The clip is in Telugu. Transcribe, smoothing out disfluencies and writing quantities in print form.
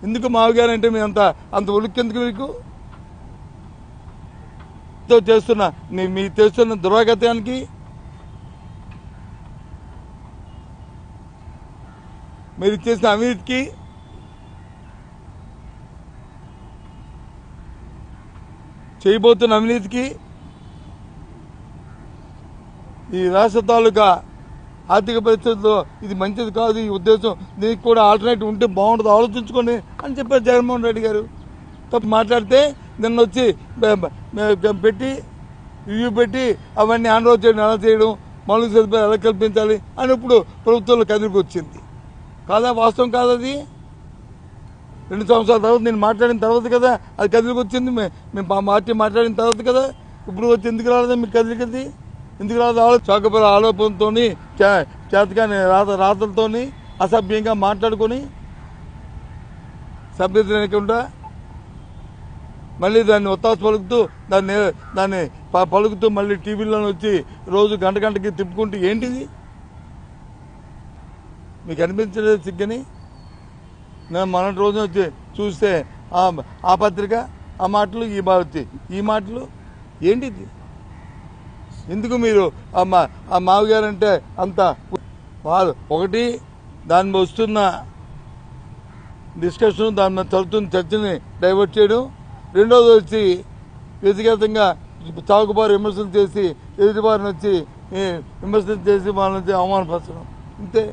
ఎందుకు మావగారు అంటే మీ అంత ఉలిక్కెందుకు మీకు మీరు చేస్తున్న దురాగతానికి మీరు చేసిన అవినీతికి చేయబోతున్న అవినీతికి ఈ రాష్ట్ర తాలూకా ఆర్థిక పరిస్థితుల్లో ఇది మంచిది కాదు, ఈ ఉద్దేశం దీనికి కూడా ఆల్టర్నేటివ్ ఉంటే బాగుంటుంది ఆలోచించుకోండి అని చెప్పారు జగన్మోహన్ రెడ్డి గారు. తప్పు మాట్లాడితే నిన్న వచ్చి పెట్టి రివ్యూ పెట్టి అవన్నీ హ్యాండ్ ఓవర్ చేయడం ఎలా చేయడం, మౌలిక సదుపాయాలు ఎలా కల్పించాలి అని ఇప్పుడు ప్రభుత్వంలో కదిలికి వచ్చింది కాదా? వాస్తవం కాదు అది. 2 సంవత్సరాల తర్వాత నేను మాట్లాడిన తర్వాత కదా అది కదిలికి వచ్చింది. మేము పార్టీ మాట్లాడిన తర్వాత కదా. ఇప్పుడు వచ్చి ఎందుకు రాలేదా మీకు కదిలికది? ఎందుకు రాదు? చౌకపర ఆలోపనతో చేతకాని రాతలతో అసభ్యంగా మాట్లాడుకొని సభ్యత లేకుండా మళ్ళీ దాన్ని ఒత్తాసు పలుకుతూ దాన్ని పలుకుతూ మళ్ళీ టీవీలో వచ్చి రోజు గంటకి తిప్పుకుంటూ ఏంటిది మీకు అనిపించలేదు సిగ్గని? నేను మొన్నటి రోజున వచ్చి చూస్తే ఆ పత్రిక ఆ మాటలు ఈ మాటలు ఏంటిది? ఎందుకు మీరు ఆ మావగారంటే అంత వాళ్ళు ఒకటి దాని మీద వస్తున్న డిస్కషన్, దాని మీద చదువుతున్న చర్చని డైవర్ట్ చేయడం, రెండోది వచ్చి వ్యక్తిగతంగా చావుకుబారు విమర్శలు చేసి ఎదుటివారిని వచ్చి విమర్శలు చేసి వాళ్ళని అవమానపరచడం. ఇంతే.